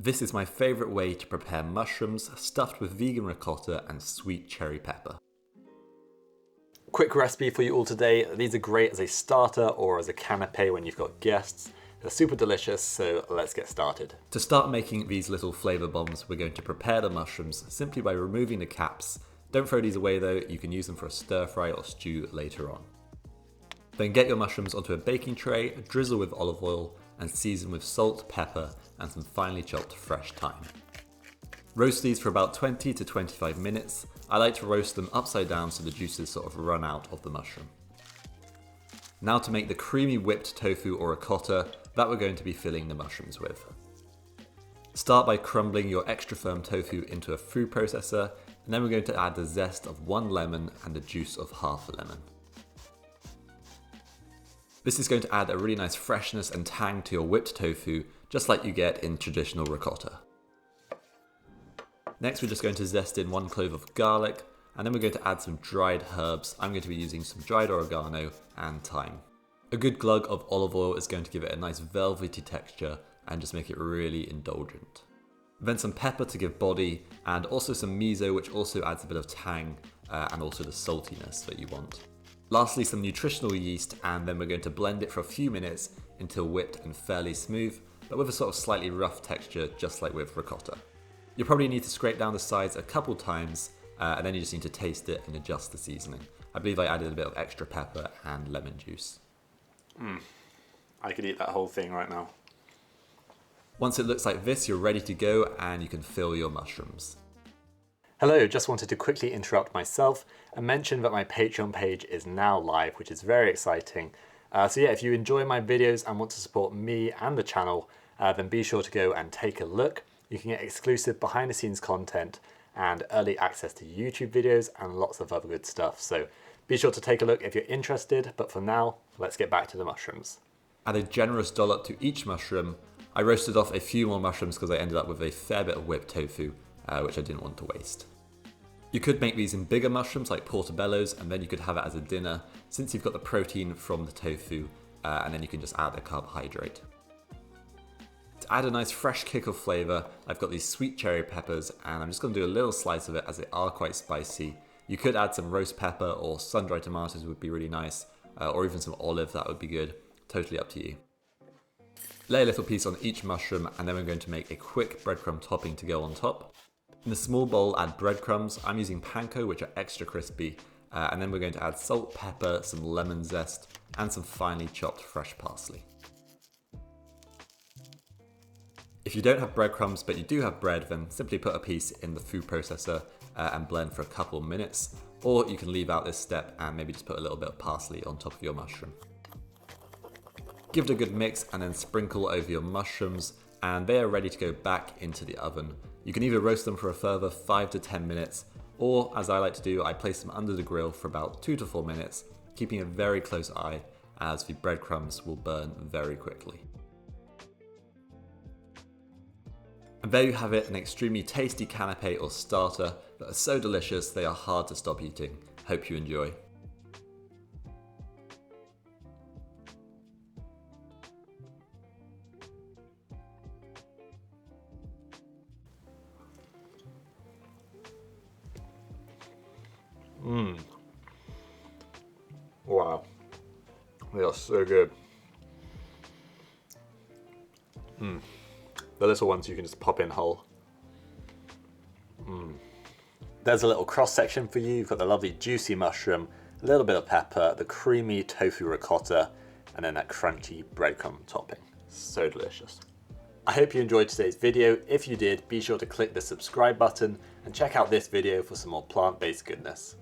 This is my favourite way to prepare mushrooms stuffed with vegan ricotta and sweet cherry pepper. Quick recipe for you all today. These are great as a starter or as a canapé when you've got guests. They're super delicious, so let's get started. To start making these little flavour bombs, we're going to prepare the mushrooms simply by removing the caps. Don't throw these away though, you can use them for a stir fry or stew later on. Then get your mushrooms onto a baking tray, drizzle with olive oil, and season with salt, pepper, and some finely chopped fresh thyme. Roast these for about 20 to 25 minutes. I like to roast them upside down so the juices sort of run out of the mushroom. Now to make the creamy whipped tofu or ricotta that we're going to be filling the mushrooms with. Start by crumbling your extra firm tofu into a food processor, and then we're going to add the zest of 1 lemon and the juice of half a lemon. This is going to add a really nice freshness and tang to your whipped tofu, just like you get in traditional ricotta. Next we're just going to zest in 1 clove of garlic, and then we're going to add some dried herbs. I'm going to be using some dried oregano and thyme. A good glug of olive oil is going to give it a nice velvety texture and just make it really indulgent. Then some pepper to give body, and also some miso, which also adds a bit of tang and also the saltiness that you want. Lastly, some nutritional yeast, and then we're going to blend it for a few minutes until whipped and fairly smooth, but with a sort of slightly rough texture, just like with ricotta. You'll probably need to scrape down the sides a couple times, and then you just need to taste it and adjust the seasoning. I believe I added a bit of extra pepper and lemon juice. I could eat that whole thing right now. Once it looks like this, you're ready to go and you can fill your mushrooms. Hello, just wanted to quickly interrupt myself and mention that my Patreon page is now live, which is very exciting. So yeah, if you enjoy my videos and want to support me and the channel, then be sure to go and take a look. You can get exclusive behind the scenes content and early access to YouTube videos and lots of other good stuff. So be sure to take a look if you're interested, but for now, let's get back to the mushrooms. Add a generous dollop to each mushroom. I roasted off a few more mushrooms because I ended up with a fair bit of whipped tofu, which I didn't want to waste. You could make these in bigger mushrooms like portobellos, and then you could have it as a dinner since you've got the protein from the tofu, and then you can just add a carbohydrate. To add a nice fresh kick of flavour, I've got these sweet cherry peppers, and I'm just going to do a little slice of it as they are quite spicy. You could add some roast pepper or sun-dried tomatoes would be really nice, or even some olive, that would be good. Totally up to you. Lay a little piece on each mushroom, and then we're going to make a quick breadcrumb topping to go on top. In a small bowl, add breadcrumbs. I'm using panko, which are extra crispy, and then we're going to add salt, pepper, some lemon zest, and some finely chopped fresh parsley. If you don't have breadcrumbs but you do have bread, then simply put a piece in the food processor and blend for a couple of minutes, or you can leave out this step and maybe just put a little bit of parsley on top of your mushroom. Give it a good mix and then sprinkle over your mushrooms, and they are ready to go back into the oven. You can either roast them for a further 5 to 10 minutes, or as I like to do, I place them under the grill for about 2 to 4 minutes, keeping a very close eye as the breadcrumbs will burn very quickly. And there you have it, an extremely tasty canapé or starter that are so delicious they are hard to stop eating. Hope you enjoy. Wow, they are so good. The little ones you can just pop in whole. There's a little cross section for you. You've got the lovely juicy mushroom, a little bit of pepper, the creamy tofu ricotta, and then that crunchy breadcrumb topping. So delicious. I hope you enjoyed today's video. If you did, be sure to click the subscribe button and check out this video for some more plant-based goodness.